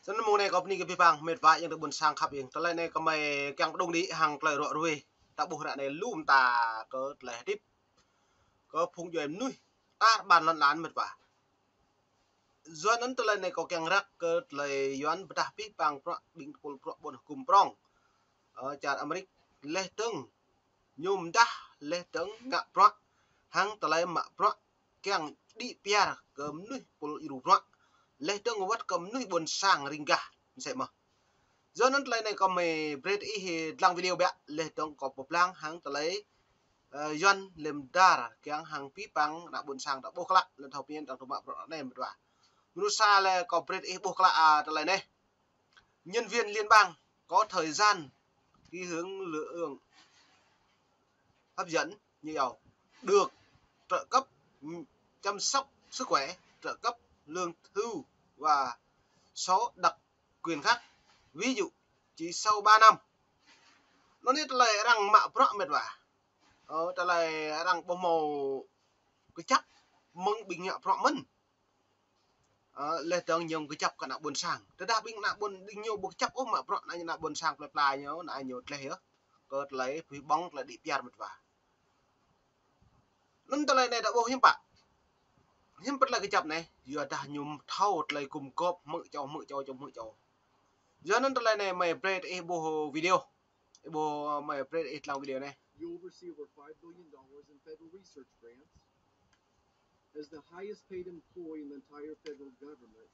Sana mo ne kopni ke pipang met va yang bun sang khap yang tala ne kamai kyang dong di hang klai ro ruwe ta bu ra ne lum ta ko tle tip ko phung jo em nui ta ban lan lan met va do nan tala ne ko kyang rak ko tle yuan betah pipang pro bing pul pro bon kum prong cha amerik leh tung nhum dah leh tung ngak pro hang tala ma pro kyang di piar kem nui pul iru pro leh tung wat kem nui bon sang ringgah sẽ mà do nó lại này có mày bread ý lang video bé lệ tông có một lang hàng tới lấy yon lem dar cái hàng pi pang đã buồn sang đã bốc lạ lần đầu tiên trong mạng pro này một đoạn Nusa là có bread ý bốc lạ tới lấy này nhân viên liên bang có thời gian đi hướng lượng hấp dẫn như giàu được trợ cấp chăm sóc sức khỏe trợ cấp lương hưu và số đặc quyền khác ví dụ chỉ sau 3 năm nó nít lại rằng mạ pro mệt vả ta lại rằng bông màu cái chấp mừng bình nhạ pro mân lệ tưởng nhiều cái chấp cả nạ buồn sang ta đã bình nạ buồn đi nhiều buộc chấp ốm mạ pro này nạ buồn sang lại lại nhớ nạ nhiều lệ hết cơ lấy phi bóng là đi piar mệt vả nên ta lại này đã bố hiếm bạ hiếm bất là cái chấp này giờ ta nhung thâu lại cùng cọp mự cho giờ nên lại này mày bread ebo video ebo mày bread lang video này. You oversee over $5 billion in federal research grants. As the highest paid employee in the entire federal government,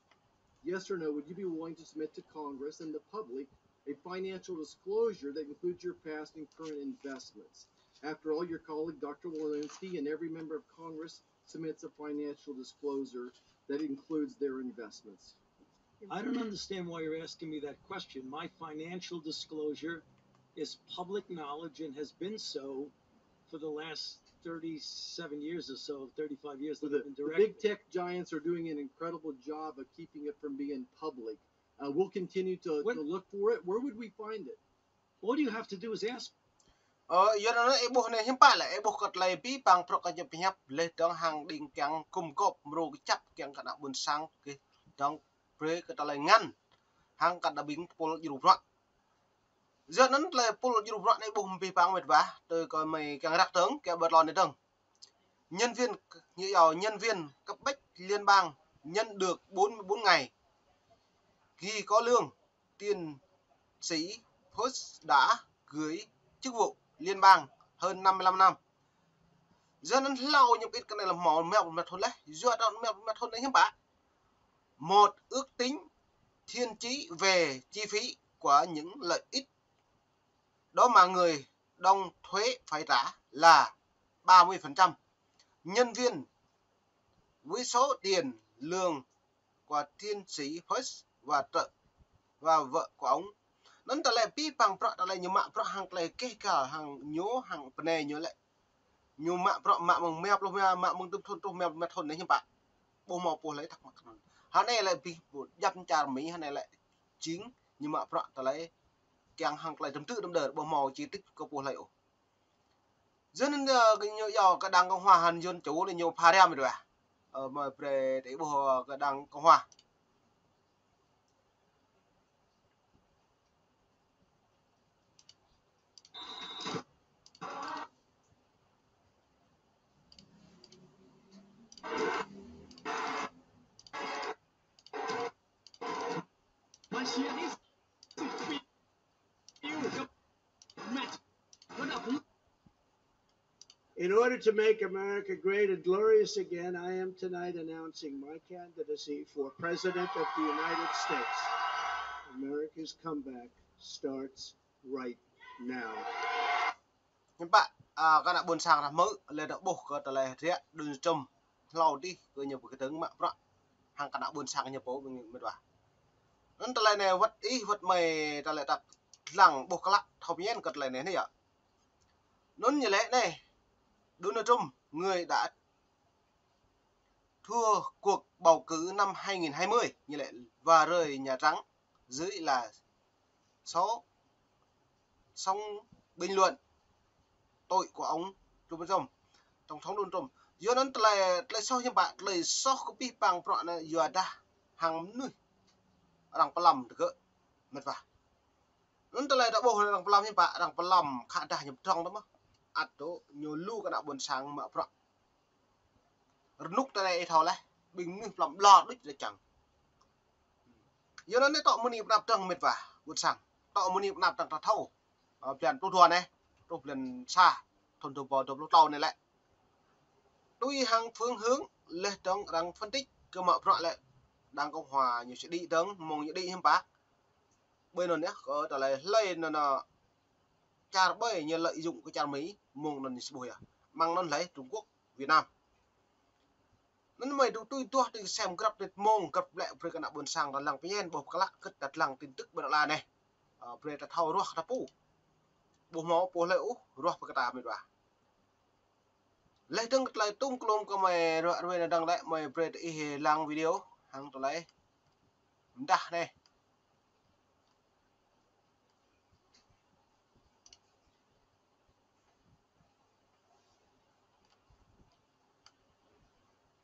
yes or no, would you be willing to submit to Congress and the public a financial disclosure that includes your past and current investments? After all, your colleague, Dr. Walensky, and every member of Congress submits a financial disclosure that includes their investments. I don't understand why you're asking me that question. My financial disclosure is public knowledge and has been so for the last 37 years or so, 35 years that I've been directing. The big tech giants are doing an incredible job of keeping it from being public. We'll continue to look for it. Where would we find it? All you have to do is ask. Giờ nó ebo này hiếm pa là ebo cất lại pi bằng pro cái nhập nhập lấy trong hàng đình càng cung cọp rồi chấp càng cả đạo buồn sang cái trong pre cái lại ngăn hàng cả đã biến pol dữ rõ giờ nó là pol dữ rõ này bùng pi bằng mệt vả tôi coi mày càng rắc tướng cái bật lon đấy đừng nhân viên như giàu nhân viên cấp bách liên bang nhận được 44 ngày khi có lương tiến sĩ Post đã gửi chức vụ liên bang hơn 55 năm giờ nó lâu những cái này là mỏ mèo mà thôi đấy giờ đó mèo mà thôi đấy nhá bạn một ước tính thiên chí về chi phí của những lợi ích đó mà người đóng thuế phải trả là 30%. Nhân viên với số tiền lương của thiên sĩ First và vợ của ông nó ta lại pi bằng pro ta lại nhiều mạng pro hàng lại kê cả hàng nhố hàng này nhớ lại nhiều mạng pro mạng mừng mèo luôn mạng mừng tum thôn mèo mà thôn đấy như bạn bố mò bố lấy thắc mắc hắn này lại pi dập trà mỹ hắn này lại chính nhưng mà pro ta lại càng hàng lại đấm tự đấm đờ bố mò chi tích có bố lại dân cái nhiều cái đảng cộng hòa hàn dân chủ là nhiều pha đeo rồi mà về để bố cái đảng cộng hòa In order to make America great and glorious again, I am tonight announcing my candidacy for President of the United States. America's comeback starts right now. Các bạn, các bạn buồn sang là mới lên đậu bổ cơ là thế đừng trầm lâu đi rồi nhập cái tướng mạng rõ hàng các bạn buồn sang nhập bố mình mới đoán nó ta lại này vật ý vật mày ta lại đặt lẳng bổ các bạn học nhiên cật lại này ạ nó như lẽ này Donald Trump người đã thua cuộc bầu cử năm 2020 như lẽ và rời Nhà Trắng dưới là số xong bình luận tội của ông Donald Trump tổng thống Donald Trump do nó lại sau như bạn lời sau copy bằng bọn này giờ đã hàng nuôi rang pelam tu ke met ba nun ta lai da boh rang pelam him pa rang pelam kha dah nyam trong đó mah atau nyulu kana bon sang ma pro renuk ta lai thau lai bình ni pelam lọt đứt để chẳng giờ nó tọ muni nạp trăng mệt vả buồn sang tọ muni nạp trăng thâu plan tu thua này tu plan xa thôn tu bò tu lúc tàu này lại tuy hàng phương hướng lên trong đang phân tích cơ mở rõ lại đang cộng hòa nhiều sẽ đi tới mong những đi hiếm bác bên này nhé có trả lời lên là cha bơi như lợi dụng cái cha Mỹ mong lần bùi à mang nó lấy Trung Quốc Việt Nam nên mày đầu tôi đi xem gặp được mong gặp lại về cái nào buồn sang là làng pien bộc các lắc đặt làng tin tức bên là này về đặt thâu ruột tháp pu bố máu bố lễu ruột cái ta mình vào lấy đăng lại tung klom của mày rồi là đăng lại mày về ý làng video hàng tụi lấy đã này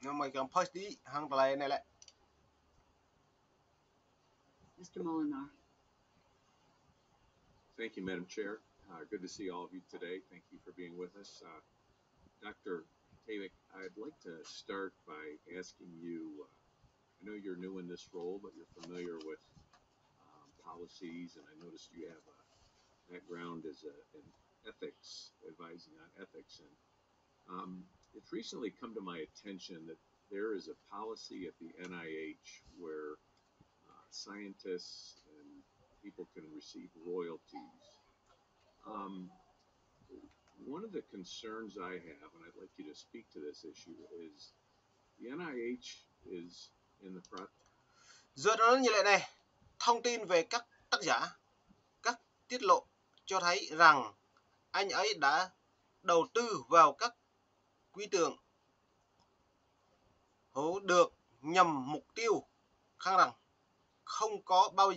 nhưng mày cầm post đi hàng tụi lấy này lại Mr. Molinar. Thank you, Madam Chair. Good to see all of you today. Thank you for being with us. Dr. Tavik, I'd like to start by asking you, I know you're new in this role, but you're familiar with policies, and I noticed you have a background as in ethics, advising on ethics. And it's recently come to my attention that there is a policy at the NIH where scientists and people can receive royalties. One of the concerns I have, and I'd like you to speak to this issue, is the NIH is in the process. Giờ đó như vậy này, thông tin về các tác giả, các tiết lộ cho thấy rằng anh ấy đã đầu tư vào các quý tượng được nhằm mục tiêu khẳng rằng không có báo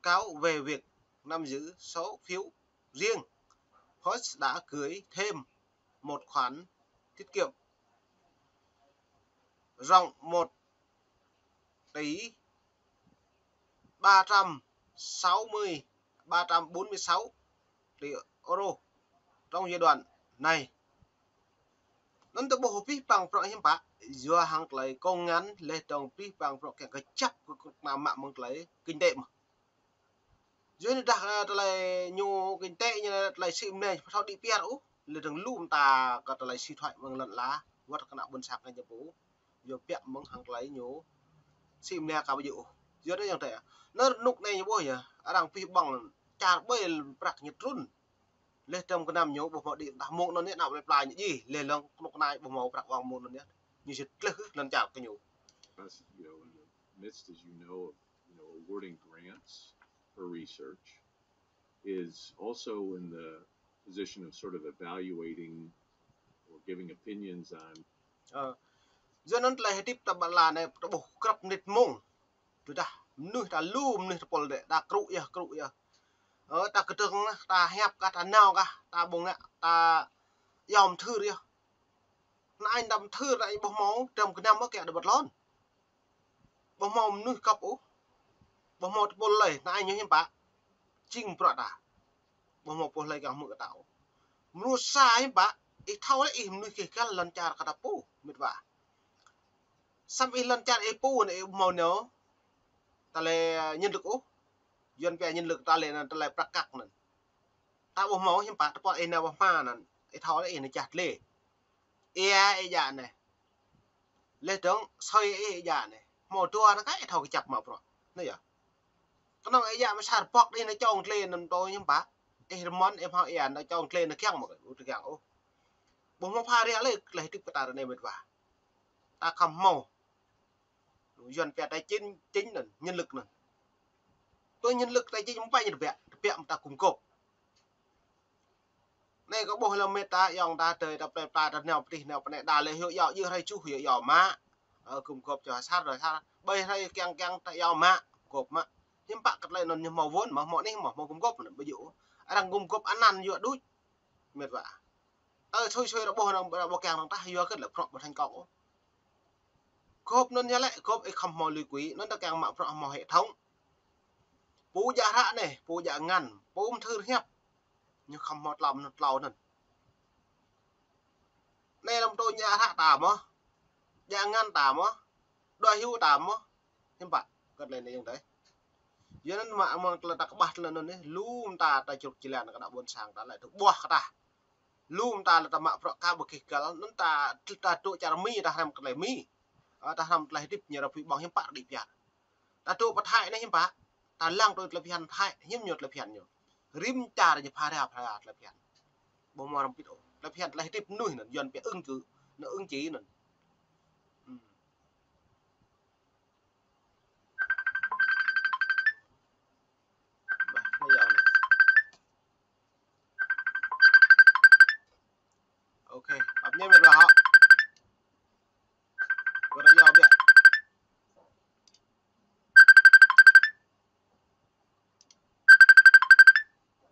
cáo về việc nắm giữ số phiếu riêng. Host đã gửi thêm một khoản tiết kiệm rộng 1 tỷ 346 tỷ euro trong giai đoạn này. Nên từ bộ phí bằng pro hiểm bạc do hàng lấy công ngắn lên trong phí bằng pro cái chấp của làm mạng một lấy kinh tế mà. Dưới đặt lại nhiều kinh tế như lại xịm này sau đi pia ú là đừng lùm ta có lại suy thoại bằng lần lá vắt cái nào bên sạc này nhập bố giờ pia mong hàng lấy nhiều xịm này cả bây giờ dưới đấy như thế nó nục này như bố nhỉ đang phi bằng trà bơi bạc nhiệt run lên trong cái năm nhớ bộ họ điện đặt môn nó nhất nào lại như gì lên lần nục này bộ màu bạc vàng môn nó nhất như sự lần chào cái nhiều. In the midst, as you know, awarding grants for research is also in the position of sort of evaluating or giving opinions on. Cho nên là hệ tiếp tập là này bộ cấp nít mông, chúng ta nuôi ta lùm nuôi ta pol để ta crụ ya, ta cứ tưởng ta hẹp cả ta nào cả, ta bùng ạ, ta yom thư đi, anh đâm thư lại bộ máu trong cái năm đó kẹt được bật lon, bộ máu nuôi cặp ú. Bộ một pol lầy na anh nhớ hiểm bạc chinh bọt à bộ một pol lầy cả mưa tạo mua xa hiểm bạc ít thâu đấy im nuôi cái lần chả cả pu mệt vả xăm ít lần chả pu này màu nhớ ta lại nhân lực ú dân về nhân lực ta lại bạc cặc này ta bộ máu hiểm bạc ta bỏ nào bỏ ma này ít thâu đấy nó chặt lê e dạ này lê trống xoay e dạ này màu tua nó cái thâu cái chập màu bọt này à cái nó ấy dạ mà sạt bọc đi nó cho lên nằm tôi nhưng bác em món em họ em nó cho lên nó kéo một cái kéo ô bố mà pha ra lấy tiếp cái này mệt vả ta cầm màu dần về tài chính là nhân lực này tôi nhân lực tài chính không phải như vẹn ta cùng cột này có bộ là mệt ta dòng ta trời ta nèo này đà lấy hiệu dọ như hay chú hiệu dọ má cùng cột cho sát rồi sao bây hay keng ta dọ má cột má hiểm bạc cái này nó màu vốn mà mọi này màu cung cấp bây giờ đang cung cấp ăn ăn vừa đuôi mệt vả thôi nó bò càng thằng ta vừa cái là phọt một thành cậu cốp nó nhá lại cốp ấy không màu lưới quý nó đã càng mạo phọt màu hệ thống Pú dạ rạ này, pú dạ ngăn, pú thư hiệp. Nhưng không một lòng nốt lâu nè. Này làm tôi nhà rạ tạm á. Dạ ngăn tạm á. Đòi hưu tạm á. Hiếm bạn, cất lên đây như thế. Giờ nên mà là ta bắt lên này, lùm ta chụp chỉ là nó buồn sang ta lại được buộc ta. Lùm ta là ta mạ pro ca bực kịch nó ta tụ chả mi ta làm cái này mi. Ta làm lại tiếp nhờ phi bằng hiếm bạn đi pian. Ta tụ bắt hại này hiếm bạn. Ta lang tôi là pian hại hiếm nhột là pian nhột. Rim cha là phá ra là pian. Bộ mà làm pito là pian lại tiếp nuôi nó dần bị ưng cứ nó ưng chí nó. Bây giờ này. Ok, bấm nhé vào họ. Có đã do biết.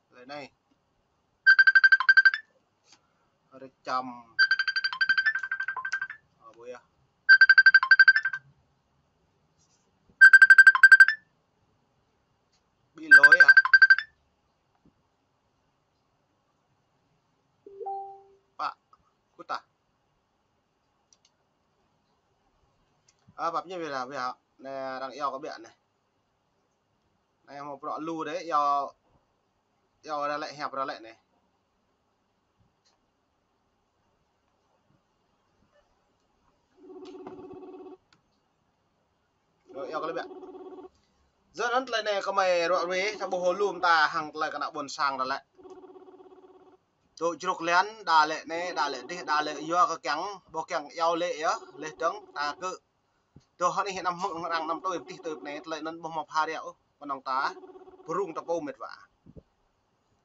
Lời này. Rồi chầm. Bùi à. Bị lỗi à? Pak, kuta. Bấm nhé về là nè đang eo có biển này. Này một rõ lưu đấy, eo ra lại hẹp ra lại này. Rồi eo cái biển. Rất ấn lại này có mày rõ rế, thằng bố hồ lùm ta hàng lại cái nào buồn sang ra lại. Tụi chuột lén đà lệ này, đà lệ do cái cắn, bó cắn eo lệ á, lệ trắng, ta cứ. Tôi họ này hiện năm mượn rằng năm tôi tí từ này lại nên bông mọc hà đẹo, còn nòng tá, rung ta bô mệt vả.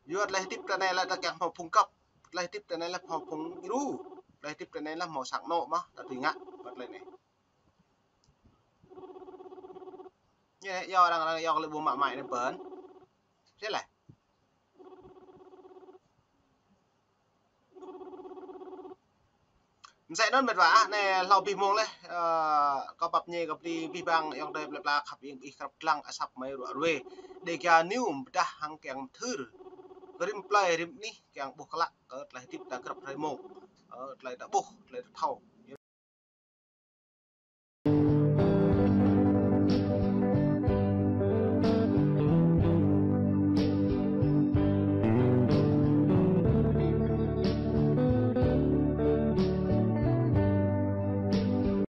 Duyệt lại tiếp cái này là ta cắn màu phung cấp, lại tiếp cái này là màu phung ru, lại tiếp cái này là màu sáng nộ mà, ta tùy ngã, bật lại này. Như này, do đang do cái bộ mạ mại này bớn. Thế này. Sẽ nó mệt vả này lau bì mông này có bập nhẹ gặp đi bì bang yang đây là khắp yang ikrap lang asap mai ruwe để kia nium dah hang yang thur rim play rim ni yang bukla lại tiếp ta krap rai mông lại đã buk lại thau